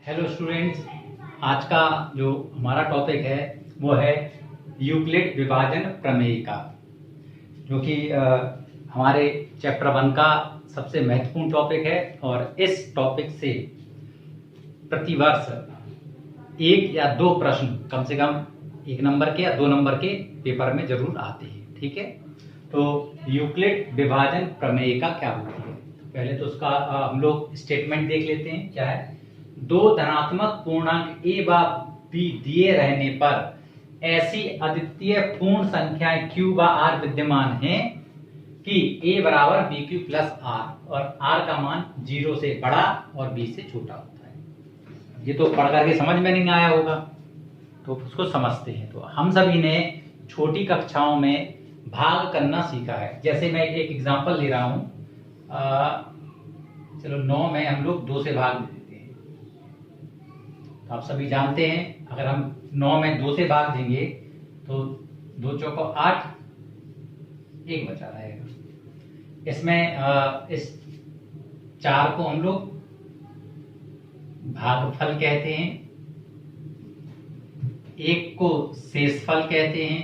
Hello students, आज का जो हमारा टॉपिक है वो है यूक्लिड विभाजन प्रमेय का, जो कि हमारे चैप्टर 1 का सबसे महत्वपूर्ण टॉपिक है। और इस टॉपिक से प्रतिवर्ष एक या दो प्रश्न कम से कम 1 नंबर के या 2 नंबर के पेपर में जरूर आते हैं। ठीक है, तो यूक्लिड विभाजन प्रमेय का क्या होती है, पहले तो उसका हम लोग स्टेटमेंट देख लेते हैं। क्या है? दो धनात्मक पूर्णांक ए व बी दिए रहने पर ऐसी अद्वितीय पूर्ण संख्याएं q व r विद्यमान हैं कि a बराबर bq प्लस r और r का मान 0 से बड़ा और b से छोटा होता है। ये तो पढ़ करके समझ में नहीं आया होगा, तो उसको समझते हैं। तो हम सभी ने छोटी कक्षाओं में भाग करना सीखा है। जैसे मैं एक एग्जांपल ले रहा हूं, चलो 9 में हम लोग 2 से भाग देते हैं। तो आप सभी जानते हैं, अगर हम 9 में 2 से भाग देंगे तो 2 चौको 8, 1 बचा रहेगा। इसमें इस 4 को हम लोग भागफल कहते हैं, 1 को शेषफल कहते हैं,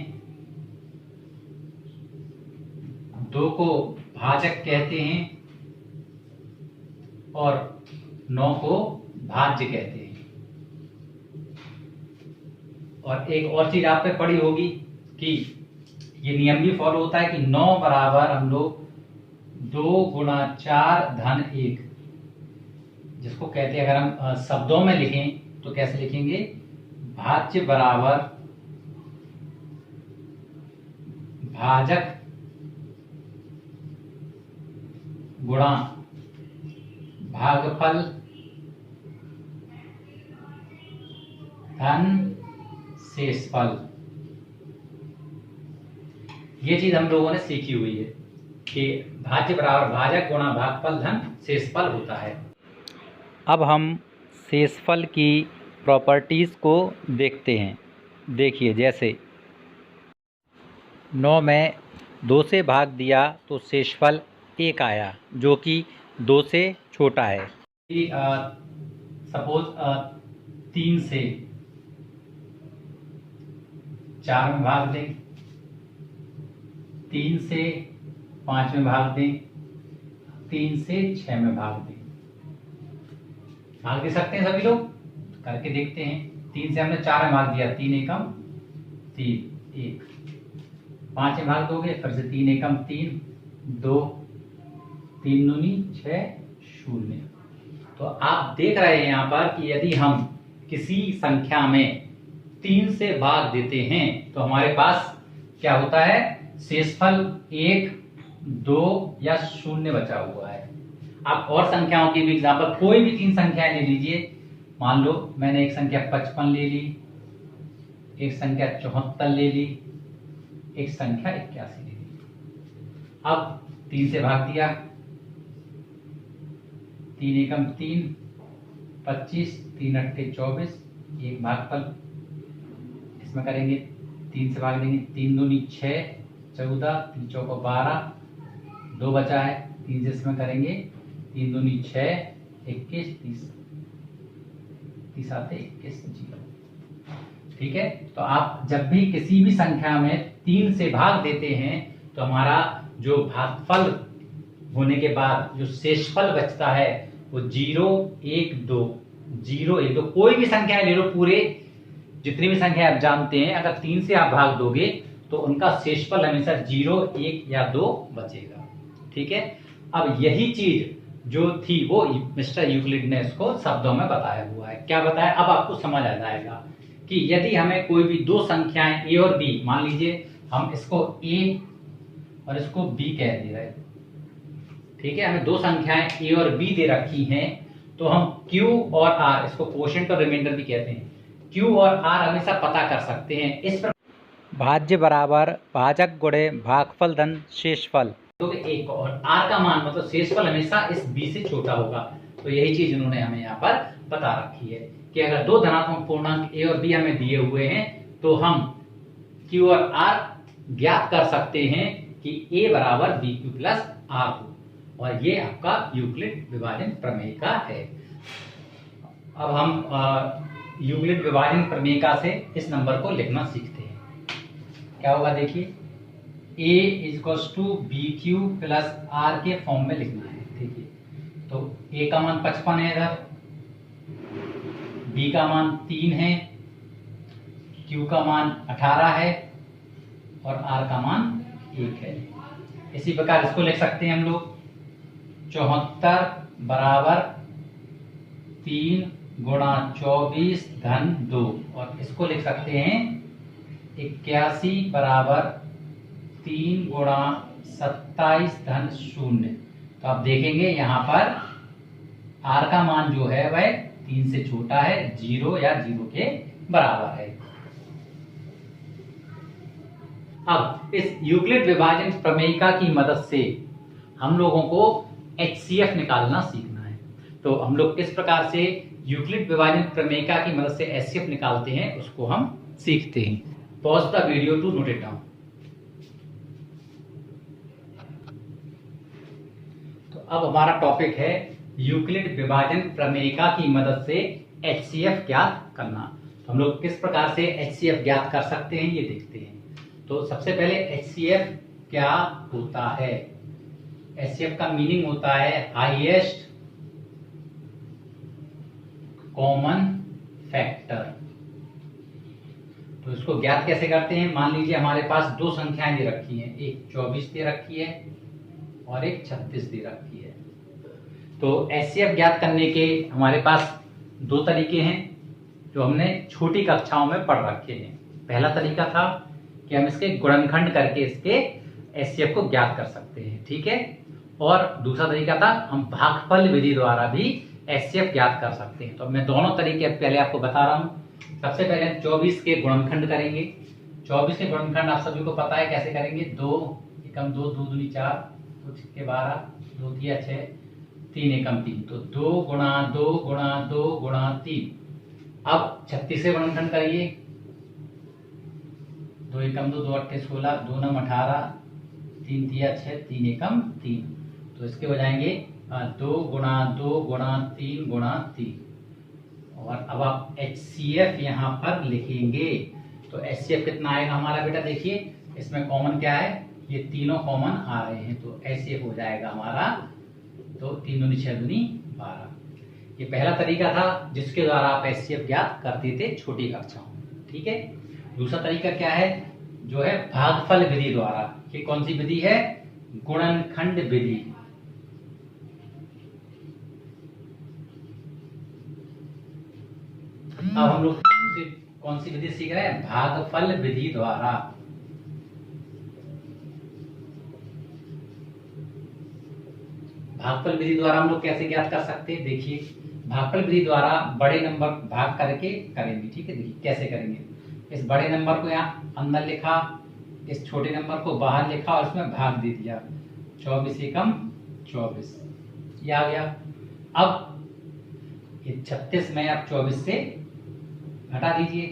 2 को भाजक कहते हैं और 9 को भाज्य कहते हैं। और एक और चीज आप पे पढ़ी होगी कि ये नियम भी फॉलो होता है कि 9 बराबर हम लोग 2 गुणा 4 धन 1, जिसको कहते हैं, अगर हम शब्दों में लिखें तो कैसे लिखेंगे? भाज्य बराबर भाजक गुणा भागफल धन शेषफल। ये चीज हम लोगों ने सीखी हुई है कि भाज्य बराबर भाजक गुणा भागफल धन शेषफल होता है। अब हम शेषफल की प्रॉपर्टीज को देखते हैं। देखिए, जैसे 9 में 2 से भाग दिया तो शेषफल 1 आया, जो कि 2 से छोटा है। सपोज 3 से 4 में भाग दें, 3 से 5 में भाग दें, 3 से 6 में भाग दें। भाग दे सकते हैं सभी लोग, करके देखते हैं। 3 से हमने 4 में भाग दिया, 3 एकम 3, 1। 5 में भाग दोगे, फिर से 3 एकम 3, 2, 3 दूनी 6, 0। तो आप देख रहे हैं यहाँ पर कि यदि हम किसी संख्या में 3 से भाग देते हैं तो हमारे पास क्या होता है? शेषफल 1, 2 या 0 बचा हुआ है। आप और संख्याओं की भी एग्जाम्पल, कोई भी 3 संख्याएं ले लीजिए। मान लो मैंने एक संख्या 55 ले ली, एक संख्या 74 ले ली, एक संख्या 81 ले ली। अब 3 से भाग दिया, 3 एकम 3, 25, 3 अट्ठे 24, 1 भागफल। इसमें करेंगे 3 से भाग देंगे, 3 दूनी 6, 14, 3 चौको 12, 2 बचा है। 3 से इसमें करेंगे, 3 दूनी 6, 21, 30 आते 21, 0। ठीक है, तो आप जब भी किसी भी संख्या में 3 से भाग देते हैं तो हमारा जो भागफल होने के बाद जो शेषफल बचता है वो 0, 1, 2, 0, 1, 2 कोई भी संख्या ले लो, पूरे जितनी भी संख्या आप जानते हैं, अगर 3 से आप भाग दोगे तो उनका शेषफल हमेशा 0, 1 या 2 बचेगा। ठीक है, अब यही चीज जो थी वो मिस्टर यूक्लिड ने इसको शब्दों में बताया हुआ है। क्या बताया? अब आपको समझ आ जाएगा कि यदि हमें कोई भी 2 संख्याएं ए और बी, मान लीजिए हम इसको ए और इसको बी कह दे रहे हैं। ठीक है, हमें 2 संख्याएं ए और बी दे रखी हैं, तो हम क्यू और आर, इसको कोशेंट और रिमाइंडर भी कहते हैं, क्यू और आर हमेशा पता कर सकते हैं। इस पर भाज्य बराबर भाजक गुणे भागफल धन शेषफल, तो एक और आर का मान मतलब शेषफल हमेशा इस बी से छोटा होगा। तो यही चीज इन्होंने हमें यहाँ पर बता रखी है कि अगर 2 धनात्मक पूर्णांक ए और बी हमें दिए हुए हैं तो हम क्यू और आर ज्ञात कर सकते हैं कि ए बराबर बी क्यू प्लस आर हो। और ये आपका यूक्लिड विभाजन प्रमेय का है। अब हम यूक्लिड विभाजन प्रमेय से इस नंबर को लिखना सीखते हैं। क्या होगा देखिए, a is to B Q plus R के फॉर्म में लिखना है। देखिए, तो a का मान 55 है, इधर b का मान 3 है, q का मान 18 है और r का मान 1 है। इसी प्रकार इसको लिख सकते हैं हम लोग 74 बराबर 3 गुणा 24 धन 2, और इसको लिख सकते हैं 81 बराबर 3 गुणा 27 धन 0। तो आप देखेंगे यहाँ पर r का मान जो है वह 3 से छोटा है, 0 या 0 के बराबर है। अब इस यूक्लिड विभाजन प्रमेयिका की मदद से हम लोगों को HCF निकालना सीखना है। तो हम लोग किस प्रकार से यूक्लिड विभाजन प्रमेयिका की मदद से HCF निकालते हैं उसको हम सीखते हैं। Pause the video to note it down. तो अब हमारा टॉपिक है यूक्लिड विभाजन प्रमेयिका की मदद से HCF ज्ञात करना। तो हम लोग किस प्रकार से HCF ज्ञात कर सकते हैं ये देखते हैं। तो सबसे पहले HCF क्या होता है? HCF का मीनिंग होता है हाईएस्ट कॉमन फैक्टर। तो इसको ज्ञात कैसे करते हैं? मान लीजिए हमारे पास दो संख्याएं दे रखी हैं, एक 24 दे रखी है और एक 36 दे रखी है। तो HCF ज्ञात करने के हमारे पास दो तरीके हैं जो हमने छोटी कक्षाओं में पढ़ रखे हैं। पहला तरीका था कि हम इसके गुणनखंड करके इसके HCF को ज्ञात कर सकते हैं, ठीक है। और दूसरा तरीका था हम भागफल विधि द्वारा भी HCF ज्ञात कर सकते हैं। तो मैं दोनों तरीके पहले आपको बता रहा हूँ। सबसे पहले 24 के गुणनखंड करेंगे। 24 के गुणनखंड आप सभी को पता है कैसे करेंगे। 2 एकम 2, 2 दूनी 4, 2 छक्के 12, 2 तिया 6, 3 एकम 3। तो 2 गुणा 2 गुणा 2 गुणा 3। अब 36 से गुणनखंड करिए। 2 एकम 2, 2 अट्ठे 16, 2 नम 18, 3 तिया 6, 3 एकम 3। तो इसके हो जाएंगे 2 गुणा 2 गुणा 3 गुणा 3। और अब आप HCF यहाँ पर लिखेंगे। तो HCF कितना आएगा हमारा बेटा? देखिए इसमें कॉमन क्या है, ये तीनों कॉमन आ रहे हैं, तो HCF हो जाएगा हमारा, तो 3 दूनी 6 दूनी 12। ये पहला तरीका था जिसके द्वारा आप HCF ज्ञात करते थे छोटी कक्षाओं में, ठीक है। दूसरा तरीका क्या है, जो है भागफल विधि द्वारा। ये कौन सी विधि है? गुणनखंड विधि। अब हम लोग कौन सी विधि सीख रहे हैं? भागफल विधि द्वारा। भागफल विधि द्वारा हम लोग कैसे ज्ञात कर सकते हैं? देखिए भागफल विधि द्वारा बड़े नंबर भाग करके करेंगे, ठीक है। देखिए कैसे करेंगे, इस बड़े नंबर को यहाँ अंदर लिखा, इस छोटे नंबर को बाहर लिखा और उसमें भाग दे दिया। 24 एकम 24, ये आ गया। अब ये 36 में आप 24 से घटा दीजिए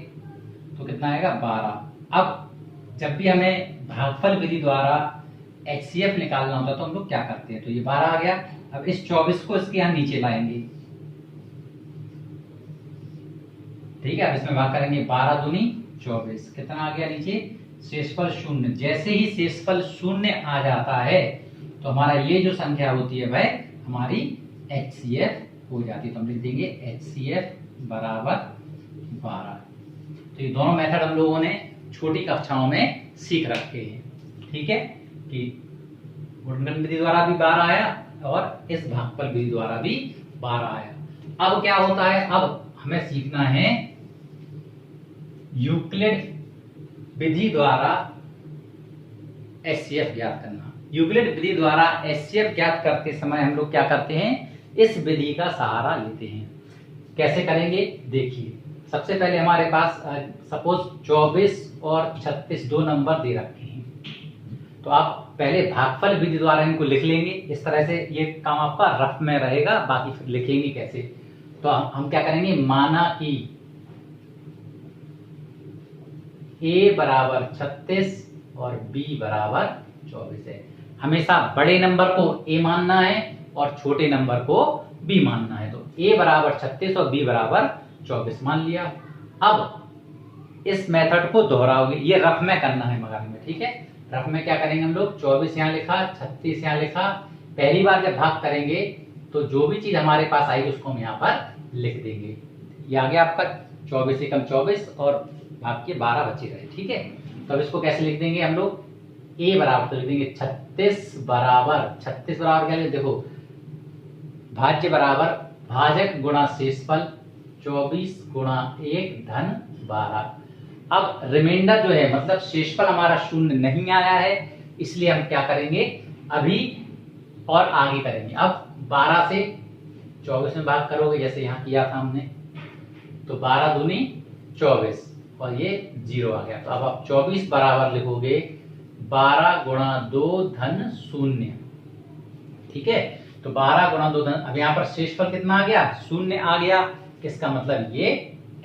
तो कितना आएगा? 12। अब जब भी हमें भागफल विधि द्वारा HCF निकालना होता है तो हम लोग क्या करते हैं? तो ये 12 आ गया। अब इस 24 को इसके यहाँ नीचे लाएंगे, ठीक है। अब इसमें भाग करेंगे 12 दूनी 24, कितना आ गया नीचे? शेषफल 0। जैसे ही शेषफल 0 आ जाता है तो हमारा ये जो संख्या होती है वह हमारी HCF हो जाती है। तो हम लिख देंगे HCF बराबर 12। तो ये दोनों मेथड हम लोगों ने छोटी कक्षाओं में सीख रखे हैं, ठीक है, कि गुणनखंड विधि द्वारा भी 12 आया और इस भागफल विधि द्वारा भी 12 आया। अब क्या होता है, अब हमें सीखना है यूक्लिड विधि द्वारा HCF ज्ञात करना। यूक्लिड विधि द्वारा HCF ज्ञात करते समय हम लोग क्या करते हैं? इस विधि का सहारा लेते हैं। कैसे करेंगे? देखिए सबसे पहले हमारे पास सपोज 24 और 36 दो नंबर दे रखे हैं, तो आप पहले भागफल विधि द्वारा इनको लिख लेंगे। इस तरह से ये काम आपका रफ में रहेगा, बाकी फिर लिखेंगे कैसे। तो हम क्या करेंगे, माना कि A बराबर 36 और B बराबर 24 है। हमेशा बड़े नंबर को A मानना है और छोटे नंबर को B मानना है। तो a बराबर 36 और b बराबर 24 मान लिया। अब इस मेथड को दोहराओगे, ये रफ में करना है मगर में, ठीक है। रफ में क्या करेंगे हम लोग, 24 यहाँ लिखा, 36 यहाँ लिखा। पहली बार जब भाग करेंगे तो जो भी चीज हमारे पास आएगी उसको हम यहाँ पर लिख देंगे। ये आ गया आपका 24 एकम 24 और भाग के 12 बचे रहे, ठीक है। तो अब इसको कैसे लिख देंगे हम लोग, a बराबर तो लिख देंगे 36 बराबर क्या लिख, देखो भाज्य बराबर भाजक गुणा शेषफल 24 गुणा 1 धन 12। अब रिमाइंडर जो है मतलब शेषफल हमारा शून्य नहीं आया है, इसलिए हम क्या करेंगे अभी और आगे करेंगे। अब 12 से 24 में भाग करोगे जैसे यहाँ किया था हमने, तो 12 दूनी 24 और ये 0 आ गया। तो अब आप 24 बराबर लिखोगे 12 गुणा 2 धन 0, ठीक है। तो 12 गुणा 2 धन, अब यहाँ पर शेषफल कितना आ गया, 0 आ गया। इसका मतलब ये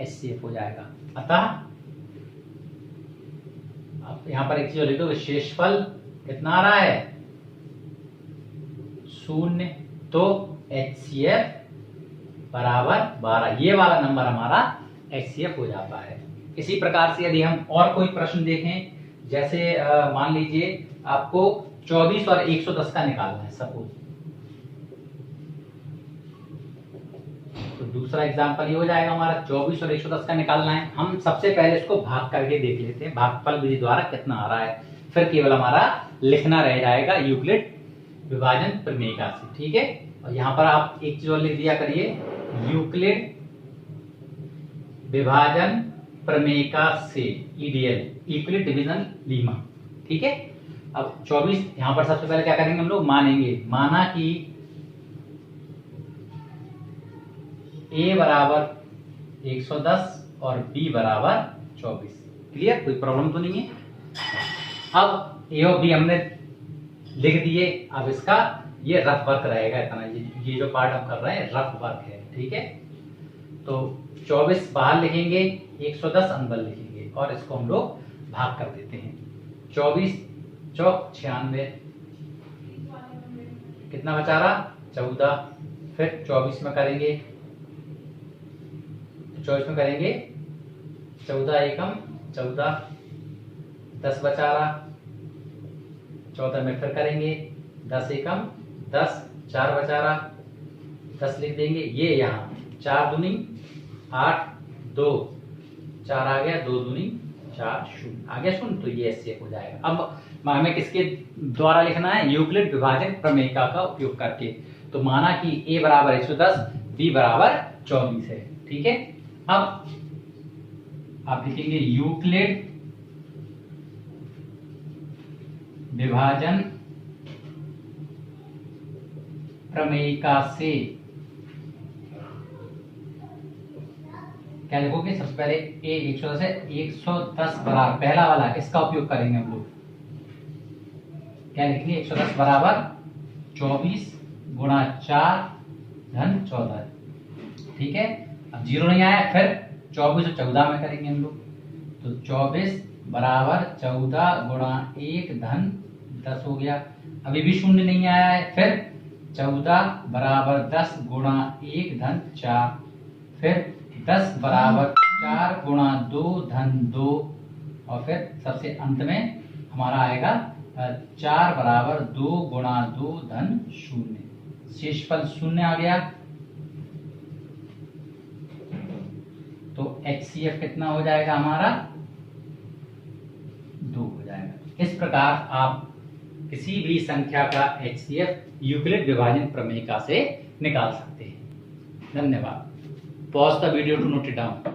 HCF हो जाएगा। अतः अब यहाँ पर एक चीज लिख दो, शेषफल कितना आ रहा है 0, तो HCF बराबर 12, ये वाला नंबर हमारा HCF हो जाता है। इसी प्रकार से यदि हम और कोई प्रश्न देखें, जैसे मान लीजिए आपको 24 और 110 का निकालना है सपोज, तो दूसरा एग्जांपल ये हो जाएगा हमारा 24 और 110 का निकालना है। हम सबसे पहले इसको भाग करके देख लेते हैं, भागफल विधि द्वारा कितना आ रहा है, फिर केवल हमारा लिखना रह जाएगा यूक्लिड विभाजन प्रमेय से, ठीक है। और यहाँ पर आप एक चीज और लिख दिया करिए, यूक्लिड विभाजन प्रमेय से ईडीएल यूक्लिड डिवीजन लीमा, ठीक है। अब 24 यहाँ पर सबसे पहले क्या करेंगे हम लोग, मानेंगे, माना कि a बराबर 110 और b बराबर 24, क्लियर, कोई प्रॉब्लम तो नहीं है। अब a और b हमने लिख दिए, अब इसका ये रफ वर्क रहेगा इतना, ये जो पार्ट हम कर रहे हैं रफ वर्क है, ठीक है। तो 24 बाहर लिखेंगे, 110 अंदर लिखेंगे और इसको हम लोग भाग कर देते हैं। 24 चौक 96, कितना बचा रहा 14, फिर 24 में करेंगे, 24 में करेंगे 14 एकम 14, 10 बचा रहा, 14 में फिर करेंगे 10 एकम 10, 4 बचा रहा, 10 लिख देंगे। ये यहाँ 4 दूनी 8, 2 4 आ गया, 2 दूनी 4 0 आ गया 0, तो ये HCF हो जाएगा। अब हमें किसके द्वारा लिखना है, यूक्लिड विभाजन प्रमेय का उपयोग करके। तो माना कि a बराबर 110, b बराबर 24 है, ठीक है। अब आप लिखेंगे यूक्लिड विभाजन प्रमेयिका से, क्या लिखोगे, सबसे पहले a 110 है, 110 बराबर पहला वाला इसका उपयोग करेंगे हम लोग, क्या लिखेंगे 110 बराबर 24 गुणा 4 धन 14, ठीक है। अब 0 नहीं आया, फिर 24 और 14 में करेंगे हम लोग, तो 24 बराबर 14 गुणा 1 धन 10 हो गया। अभी भी 0 नहीं आया है, फिर 14 बराबर 10 गुणा 1 धन 4, फिर 10 बराबर 4 गुणा 2 धन 2, और फिर सबसे अंत में हमारा आएगा 4 बराबर 2 गुणा 2 धन 0, शेषफल 0 आ गया। तो HCF कितना हो जाएगा हमारा 2 हो जाएगा। इस प्रकार आप किसी भी संख्या का HCF यूक्लिड विभाजन प्रमेय से निकाल सकते हैं। धन्यवाद। Pause the video to note it down.